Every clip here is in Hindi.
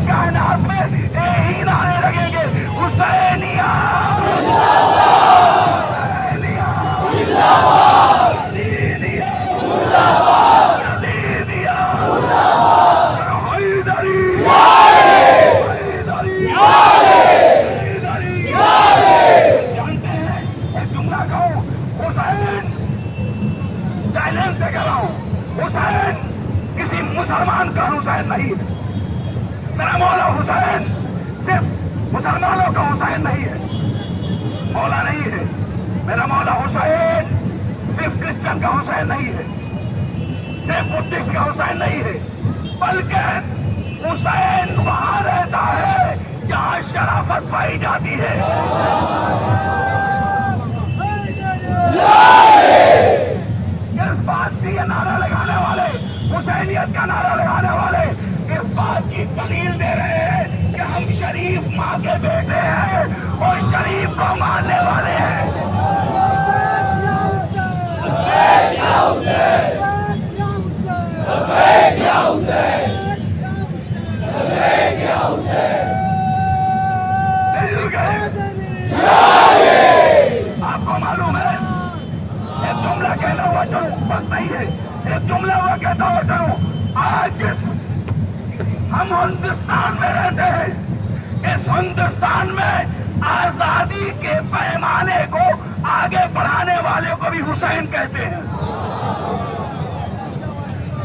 कायनात में यही नारे लगेंगे, हुसैनिया चैलेंज से कह रहा हूं, हुसैन किसी मुसलमान का हुसैन नहीं है। मेरा मौला हुसैन सिर्फ मुसलमानों का हुसैन नहीं है, मौला नहीं है। मेरा मौला हुसैन सिर्फ क्रिश्चियन का हुसैन नहीं है, सिर्फ बुद्धिस्ट का हुसैन नहीं है, बल्कि हुसैन वहां रहता है जहां शराफत पाई जाती है। इस बात की ये नारा लगाने वाले, हुसैनियत का नारा लगाने वाले इस बात की दलील दे रहे हैं कि हम शरीफ माँ के बेटे हैं और शरीफ को मानने वाले हैं। आपको मालूम है, एक जुमला कहना हुआ चलूं बस नहीं है, एक जुमला हुआ कहता हुआ चलूं। आज जिस हम हिंदुस्तान में रहते हैं, इस हिंदुस्तान में आजादी के पैमाने को आगे बढ़ाने वाले को भी हुसैन कहते हैं।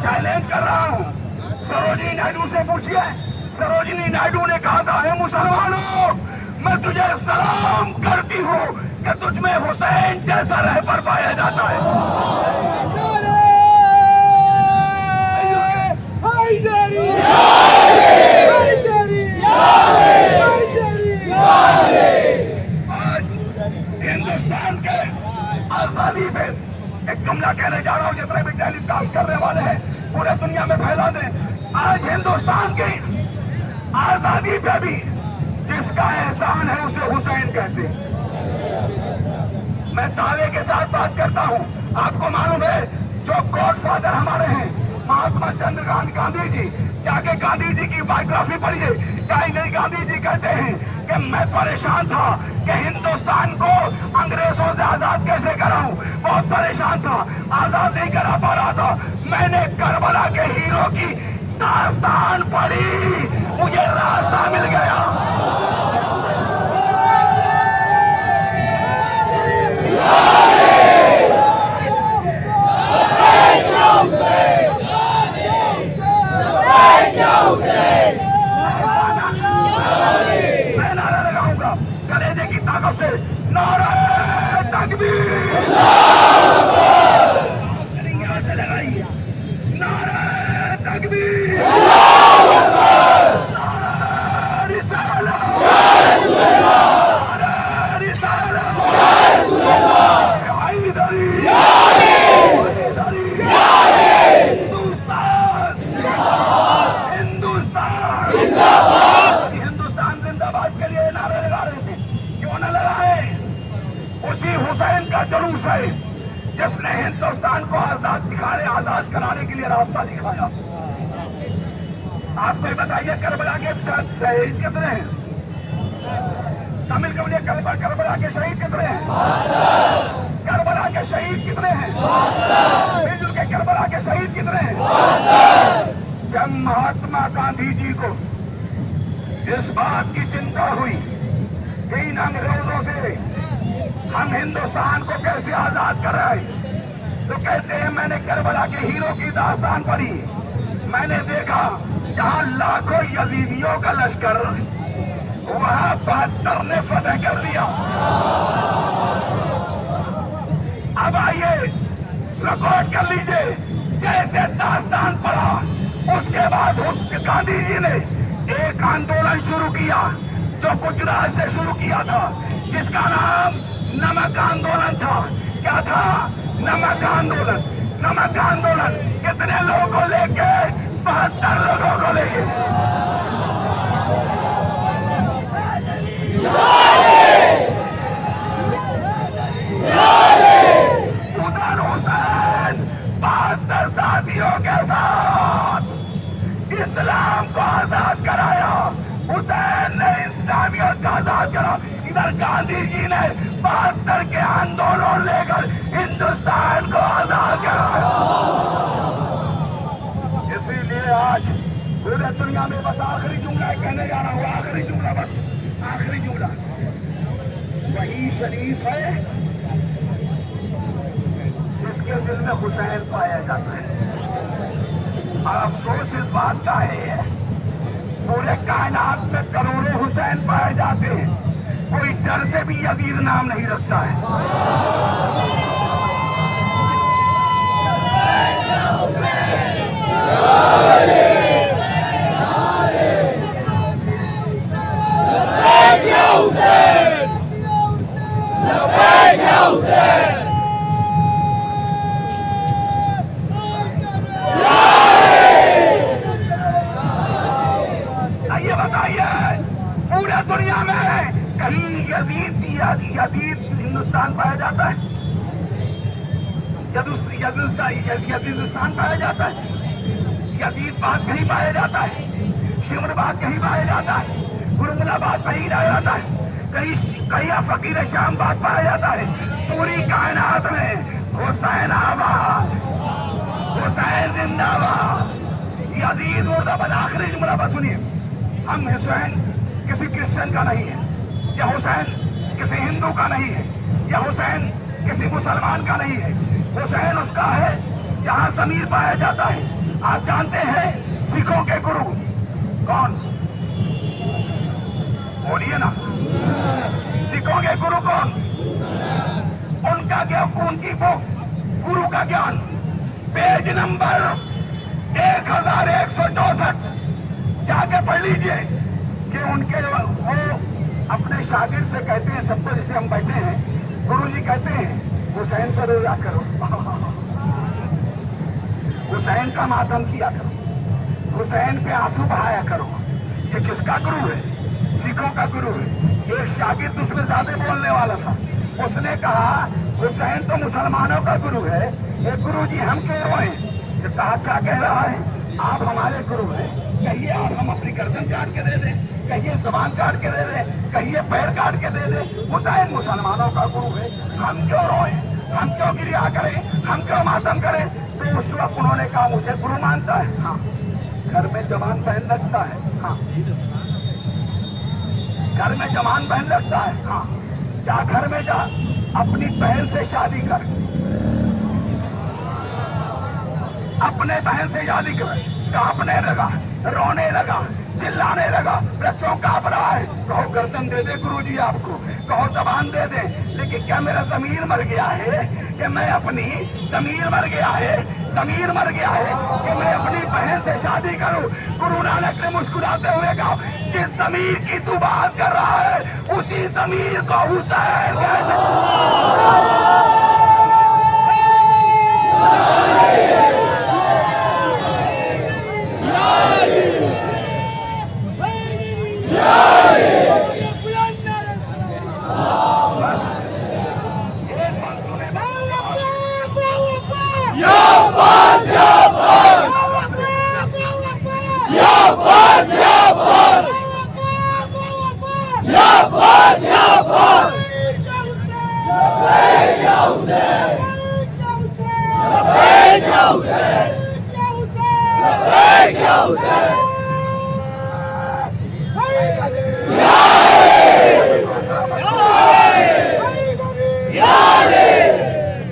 चैलेंज कर रहा हूं, सरोजिनी नायडू से पूछिए। सरोजिनी नायडू ने कहा था, हे मुसलमानों, मैं तुझे सलाम करती हूँ कि तुझमें हुसैन जैसा रहबर पाया जाता है। आज हिंदुस्तान के आजादी पे एक जुमला कहने जा रहा हूँ, जितने भी टेलीकास्ट करने वाले हैं पूरे दुनिया में फैला दें। आज हिंदुस्तान की आजादी पे भी जिसका एहसान है उसे हुसैन कहते हैं। मैं दावे के साथ बात करता हूं, आपको मालूम है जो गॉडफादर हमारे हैं महात्मा चंद्रकांत गांधी जी, जाके गांधी जी की बायोग्राफी पढ़िए। गांधी जी कहते हैं कि मैं परेशान था कि हिंदुस्तान को अंग्रेजों से आजाद कैसे कराऊं, बहुत परेशान था, आजाद नहीं करा पा रहा था। मैंने करबला के हीरो की दास्तान पढ़ी, मुझे रास्ता मिल गया। मैं नारा लगाऊंगा कलेजे की ताकत से, नारा तकबीर से लगाइए, नारा तकबीर, नारा रिसाला, नारा रिसाला, हैदरी, हिंदुस्तान, हिंदुस्तान, हिंदुस्तान जिंदाबाद के लिए नारे लगा रहे थे। क्यों न लगाए? उसी हुसैन का जुलूस है जिसने हिंदुस्तान को आजाद कराने के लिए रास्ता दिखाया। आप तो बताइए करबला के शहीद कितने हैं? शामिल करिए, करबला के शहीद कितने हैं? करबला के शहीद कितने हैं? मिलजुल के करबला के शहीद कितने हैं? जब महात्मा गांधी जी को इस बात की चिंता हुई कि इन अंग्रेजों से हम हिंदुस्तान को कैसे आजाद कर रहे हैं, तो कहते हैं मैंने करबला के हीरो की दास्तान पढ़ी। मैंने देखा जहां लाखों यजीदियों का लश्कर, वहां 72 ने फतेह कर लिया। अब आइए रिकॉर्ड कर लीजिए, जैसे दास्तान पढ़ा उसके बाद गांधी जी ने एक आंदोलन शुरू किया जो गुजरात से शुरू किया था, जिसका नाम नमक आंदोलन था। क्या था? नमक आंदोलन। नमक आंदोलन कितने लोगों को लेके? 72 लोगों को लेके। खुदा हुसैन 72 साथियों के साथ इस्लाम को आजाद कराया। मगर गांधी जी ने 72 के आंदोलन लेकर हिंदुस्तान को आजाद कराया। इसीलिए आज पूरे दुनिया में बस आखिरी जुमला कहने जा रहा हूँ, आखिरी जुमला, बस आखिरी जुमला, वही शरीफ है जिसके दिल में हुसैन पाया जाता है। और अफसोस इस बात का है पूरे कायनात में करोड़ों हुसैन पाए जाते हैं, कोई डर से भी यजीद नाम नहीं रखता है। ये बताइए पूरे दुनिया में कहीं यजीद हिंदुस्तान पाया जाता है? यजीद हिंदुस्तान पाया जाता है? यजीद बात कहीं पाया जाता है? शिमरबाद कहीं पाया जाता है? गुरुमुलाबाद कहीं पाया जाता है? कहीं फकीर शाम बात पाया जाता है? पूरी कायनात में हुसैन आबाद, हुसैन जिंदाबाद, यजीद मुर्दाबाद। आखिरी जुमला बस सुनिए, हम हुसैन किसी क्रिश्चियन का नहीं है, या हुसैन किसी हिंदू का नहीं है, या हुसैन किसी मुसलमान का नहीं है। हुसैन उसका है जहां ज़मीर पाया जाता है। आप जानते हैं सिखों के गुरु कौन? बोलिए ना, सिखों के गुरु कौन? उनका क्या, उनकी बुक गुरु का ज्ञान, पेज नंबर 1164 जाके पढ़ लीजिए कि उनके वो अपने शागिर्द से कहते हैं, सबको जिससे हम बैठे हैं, गुरुजी कहते हैं हुसैन पर रोया करो, हुसैन का मातम किया करो, हुसैन पे आंसू बहाया करो। ये किसका गुरु है? सिखों का गुरु है। एक शागिर्द उसमें ज्यादा बोलने वाला था, उसने कहा हुसैन तो मुसलमानों का गुरु है, ये गुरु जी हम क्यों रोए? कहा क्या कह रहा है, आप हमारे गुरु हैं, कहिए आप हम अपनी गर्दन काट के दे दें, कहिए जुबान काट के दे दें, कहिए पैर काट के दे दें। हुसैन मुसलमानों का गुरु है, हम क्यों रोए, हम क्यों गिरिया करें, हम क्यों मातम करें? तो उस वक्त उन्होंने कहा मुझे गुरु मानता है, हाँ, घर में जवान पहन लगता है, हाँ, घर में जवान पहन लगता है, हाँ, जा घर में जा अपनी बहन से शादी कर, अपने बहन से शादी कर। कांपने लगा, रोने लगा, चिल्लाने लगा, बच्चों कांप रहा है। कहो गर्दन दे दे गुरुजी आपको, कहो जबान दे दे, लेकिन क्या मेरा ज़मीर मर गया है कि मैं अपनी ज़मीर मर गया है, ज़मीर मर गया है कि मैं अपनी बहन से शादी करूं? गुरु नानक ने मुस्कुराते हुए कहा जिस ज़मीर की तू बात कर रहा है उसी ज़मीर को हुसैन कहते हैं।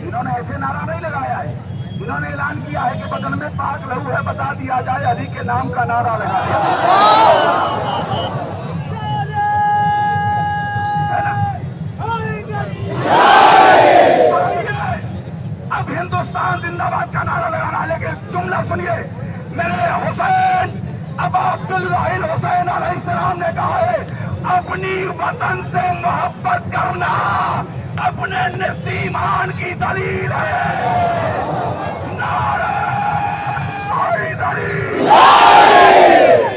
इन्होंने ऐसे नारा नहीं लगाया है, इन्होंने ऐलान किया है कि बदन में पाक लहू है, बता दिया जाए अली के नाम का नारा लगाया है। अब हिंदुस्तान जिंदाबाद का नारा लगाना, लेकिन जुमला सुनिए मेरे हुसैन, अब अब्दुल्लाह हुसैन अलैहिस्सलाम ने कहा है अपनी वतन से मोहब्बत करना अपने नसीमान की दलील है। नारे दलील,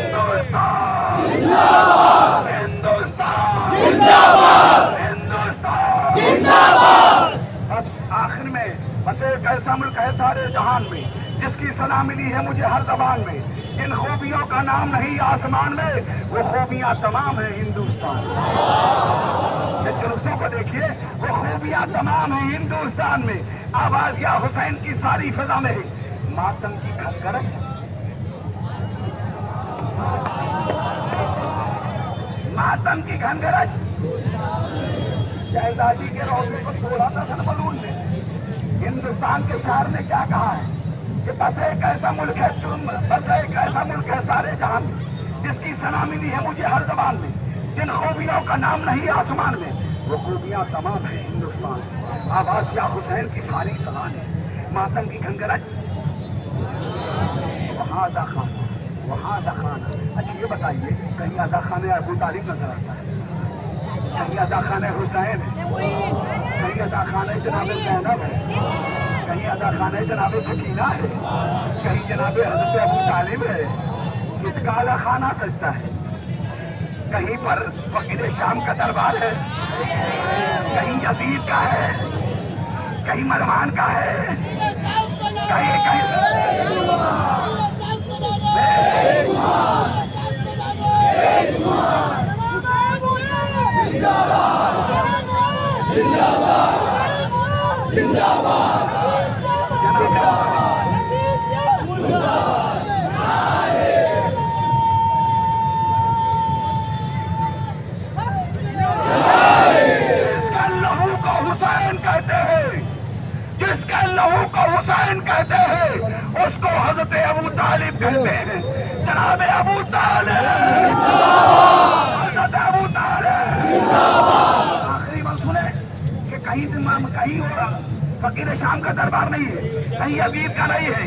हिंदुस्तान जिंदाबाद, हिंदुस्तान जिंदाबाद, हिंदुस्तान जिंदाबाद। बस आखिर में बस एक ऐसा मुल्क है सारे जहान में जिसकी सलाह मिली है मुझे हर जबान में, इन खूबियों का नाम नहीं आसमान में, वो खूबियां तमाम है हिंदुस्तान। ये जुलूसों को देखिए, वो खूबियां तमाम है हिंदुस्तान में। आवाज या हुसैन की सारी फिजा में है। मातम की खनगरज, मातम की घनगरज। शहजादी के रोजे को तोड़ा था सन बलून ने। हिंदुस्तान के शायर ने क्या कहा है कि बस एक ऐसा मुल्क है, बस एक ऐसा मुल्क है सारे जहां में, जिसकी सना मिली है मुझे हर जबान में, जिन खूबियों का नाम नहीं आसमान में, वो खूबियां तमाम है हिंदुस्तान से। आवाज या हुसैन की सारी सलाह है। मातम की घनगरज, वहां आदा खाना, वहां आदा खाना। अच्छा ये बताइए, कहीं आदा खाने अबू तालिब नजर आता है? कहीं अदा खाने हुसैन है? कहीं अदा खाने जनाब ज़ैनब है? कहीं अदा खाने जनाब सकीना है? कहीं जनाब हज़रत अबू तालिब है? किसका अदा खाना सजता है? कहीं पर फकीर शाम का दरबार है, कहीं यजीद का है, कहीं मरवान का है, कहीं जिसके लहू को हुसैन कहते हैं, उसको हजरत अबू तालिब कहते हैं। जनाब अबू तालिब, हजरत अबू तालिब। आखिरी बात सुने कि कहीं फकीर शाम का दरबार नहीं है, कहीं यजीद का नहीं है।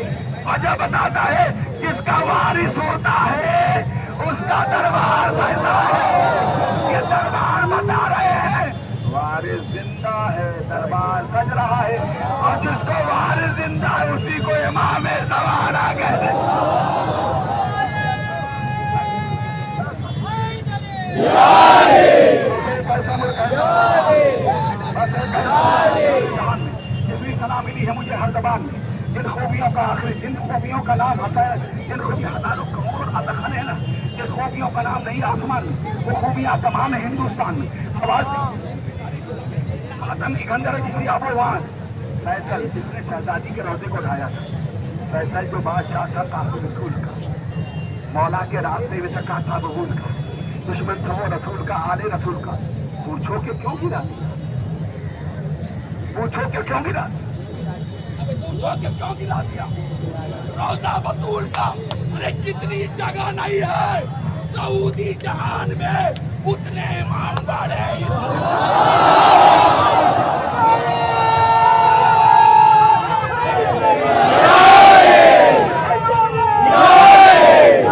वजह बताता है, जिसका वारिस होता है उसका दरबार सजता है। ये दरबार बता रहे हैं, वारिस जिंदा है, दरबार सज रहा है, और जिसको वारिस जिंदा है उसी को इमाम ज़माना कहते हैं। सलाह मिली है मुझे हर जबान में, जिन खूबियों का आखिर, जिन खूबियों का नाम आता है, जिन खूबियों खाने है ना, जिन खूबियों का नाम नहीं आसमान में, वो खूबियां तमाम है हिंदुस्तान में। आवाज मातम की घनगरज, जिसी आबोवान फैसल, जिसने शहजादी के रोजे को उठाया था। फैसल जो बादशाह था काफी रसूल का, मौला के रास्ते में तका था बबूल का, दुश्मन था वो रसूल का, आले रसूल का। पूछो कि क्यों गिरा दिया, पूछो कि क्यों गिरा, पूछो कि क्यों गिरा दिया रोजा बतूल का। अरे जितनी जगह नहीं है सऊदी जहान में, उतने इमाम बड़े